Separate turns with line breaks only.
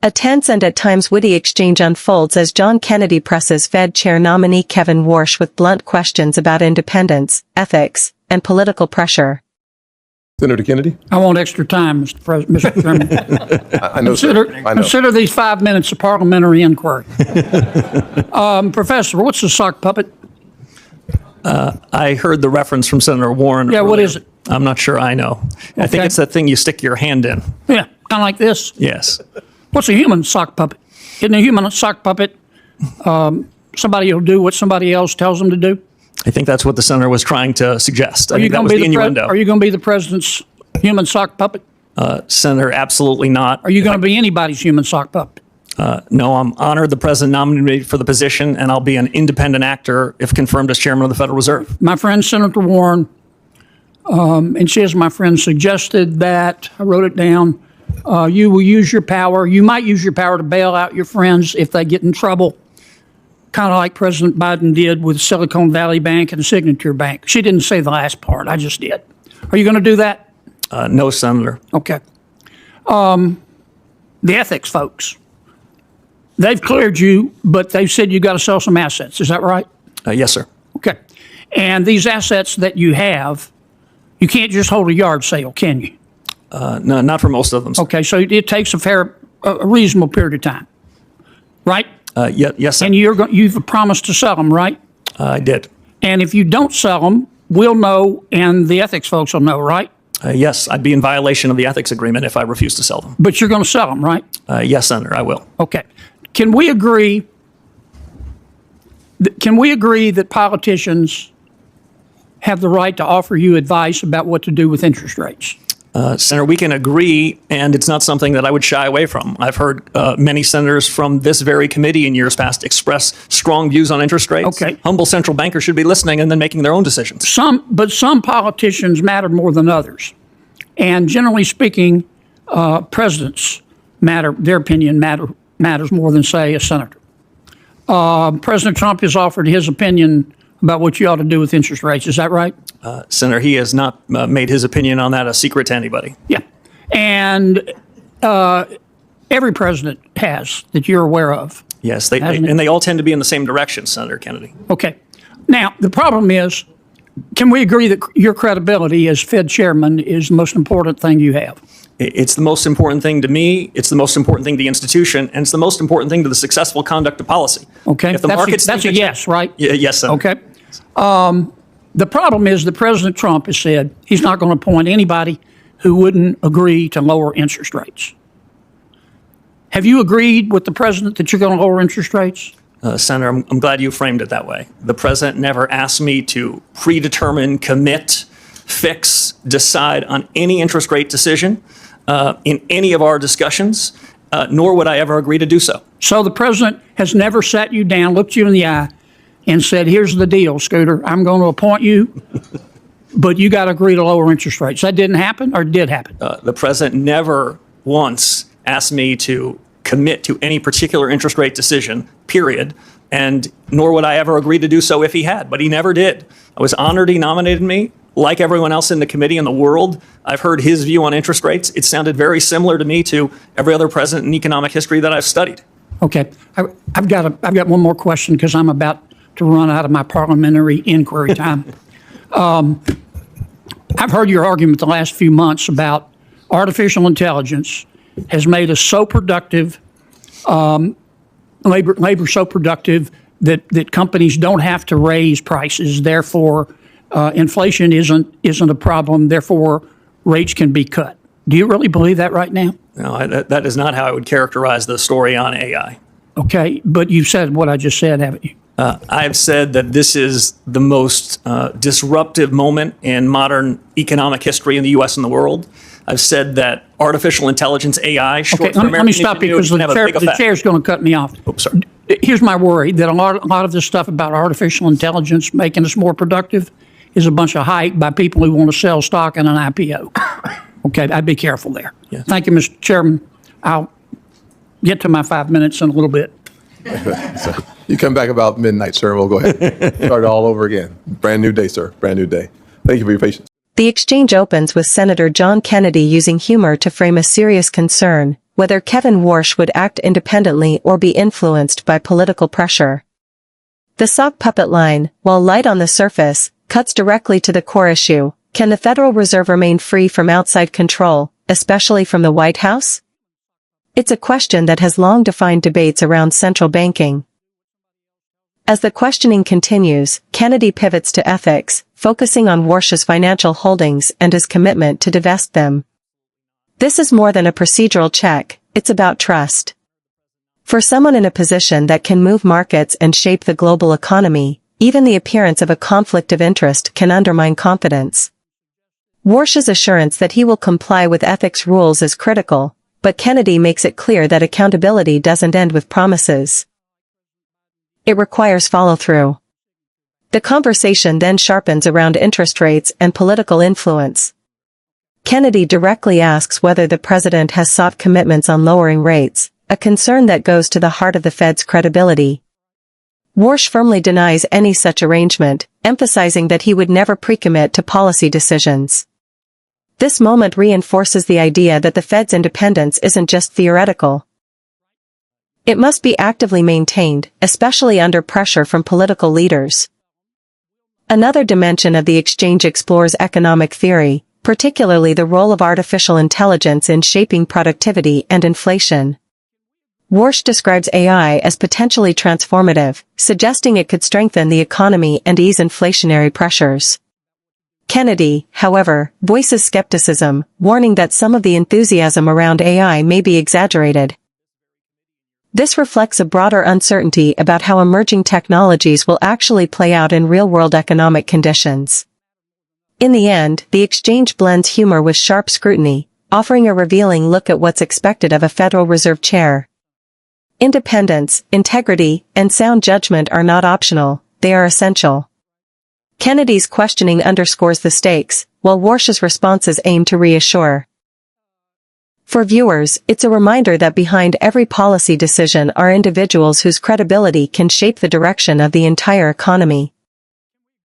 A tense and at times witty exchange unfolds as John Kennedy presses Fed Chair nominee Kevin Warsh with blunt questions about independence, ethics, and political pressure.
Senator Kennedy?
I want extra time, Mr. Chairman.
I know, sir. I know.
Consider these 5 minutes a parliamentary inquiry. Professor, what's a sock puppet?
I heard the reference from Senator Warren.
Yeah,
earlier.
what is it?
I'm not sure I know. Okay. I think it's that thing you stick your hand in.
Yeah, kind of like this.
Yes.
What's a human sock puppet? Isn't a human sock puppet somebody who'll do what somebody else tells them to do?
I think that's what the senator was trying to suggest.
Are you going to be the president's human sock puppet?
Senator, absolutely not.
Are you going to be anybody's human sock puppet?
No, I'm honored the president nominated me for the position, and I'll be an independent actor if confirmed as chairman of the Federal Reserve.
My friend, Senator Warren, and she, as my friend, suggested that, I wrote it down, you will use your power, you might use your power to bail out your friends if they get in trouble, kind of like President Biden did with Silicon Valley Bank and Signature Bank. She didn't say the last part, I just did. Are you going to do that?
No, Senator.
Okay. The ethics folks, they've cleared you, but they've said you got to sell some assets. Is that right?
Yes, sir.
Okay. And these assets that you have, you can't just hold a yard sale, can you?
No, not for most of them. Sir.
Okay, so it takes a reasonable period of time, right?
Yes, sir.
And you've promised to sell them, right?
I did.
And if you don't sell them, we'll know, and the ethics folks will know, right?
Yes, I'd be in violation of the ethics agreement if I refuse to sell them.
But you're going to sell them, right?
Yes, Senator, I will.
Okay. Can we agree that politicians have the right to offer you advice about what to do with interest rates?
Senator, we can agree, and it's not something that I would shy away from. I've heard many senators from this very committee in years past express strong views on interest rates.
Okay.
Humble central bankers should be listening and then making their own decisions.
But some politicians matter more than others. And generally speaking, presidents matter, their opinion matters more than, say, a senator. President Trump has offered his opinion about what you ought to do with interest rates. Is that right?
Senator, he has not made his opinion on that a secret to anybody.
Yeah. And every president has, that you're aware of.
Yes, and they all tend to be in the same direction, Senator Kennedy.
Okay. Now, the problem is, can we agree that your credibility as Fed chairman is the most important thing you have?
It's the most important thing to me, it's the most important thing to the institution, and it's the most important thing to the successful conduct of policy.
Okay,
if the
that's a yes, right?
Yes, Senator.
Okay. The problem is that President Trump has said he's not going to appoint anybody who wouldn't agree to lower interest rates. Have you agreed with the president that you're going to lower interest rates?
Senator, I'm glad you framed it that way. The president never asked me to predetermine, commit, fix, decide on any interest rate decision in any of our discussions, nor would I ever agree to do so.
So the president has never sat you down, looked you in the eye, and said, here's the deal, Scooter, I'm going to appoint you, but you got to agree to lower interest rates. That didn't happen, or it did happen?
The president never once asked me to commit to any particular interest rate decision, period, and nor would I ever agree to do so if he had, but he never did. I was honored he nominated me. Like everyone else in the committee in the world, I've heard his view on interest rates. It sounded very similar to me to every other president in economic history that I've studied.
Okay, I've got one more question because I'm about to run out of my parliamentary inquiry time. I've heard your argument the last few months about artificial intelligence has made us so productive, labor so productive that companies don't have to raise prices. Therefore, inflation isn't a problem. Therefore, rates can be cut. Do you really believe that right now?
No, that is not how I would characterize the story on AI.
Okay, but you've said what I just said, haven't you?
I have said that this is the most disruptive moment in modern economic history in the U.S. and the world. I've said that artificial intelligence, AI,
okay, let me stop you because the chair's going to cut me off.
Oops, sorry.
Here's my worry, that a lot of this stuff about artificial intelligence making us more productive is a bunch of hype by people who want to sell stock in an IPO. Okay, I'd be careful there. Yeah. Thank you, Mr. Chairman. I'll get to my 5 minutes in a little bit.
So you come back about midnight, sir. We'll go ahead. Start all over again. Brand new day, sir. Brand new day. Thank you for your patience.
The exchange opens with Senator John Kennedy using humor to frame a serious concern, whether Kevin Warsh would act independently or be influenced by political pressure. The sock puppet line, while light on the surface, cuts directly to the core issue. Can the Federal Reserve remain free from outside control, especially from the White House? It's a question that has long defined debates around central banking. As the questioning continues, Kennedy pivots to ethics, focusing on Warsh's financial holdings and his commitment to divest them. This is more than a procedural check, it's about trust. For someone in a position that can move markets and shape the global economy, even the appearance of a conflict of interest can undermine confidence. Warsh's assurance that he will comply with ethics rules is critical, but Kennedy makes it clear that accountability doesn't end with promises. It requires follow-through. The conversation then sharpens around interest rates and political influence. Kennedy directly asks whether the president has sought commitments on lowering rates, a concern that goes to the heart of the Fed's credibility. Warsh firmly denies any such arrangement, emphasizing that he would never pre-commit to policy decisions. This moment reinforces the idea that the Fed's independence isn't just theoretical. It must be actively maintained, especially under pressure from political leaders. Another dimension of the exchange explores economic theory, particularly the role of artificial intelligence in shaping productivity and inflation. Warsh describes AI as potentially transformative, suggesting it could strengthen the economy and ease inflationary pressures. Kennedy, however, voices skepticism, warning that some of the enthusiasm around AI may be exaggerated. This reflects a broader uncertainty about how emerging technologies will actually play out in real-world economic conditions. In the end, the exchange blends humor with sharp scrutiny, offering a revealing look at what's expected of a Federal Reserve chair. Independence, integrity, and sound judgment are not optional, they are essential. Kennedy's questioning underscores the stakes, while Warsh's responses aim to reassure. For viewers, it's a reminder that behind every policy decision are individuals whose credibility can shape the direction of the entire economy.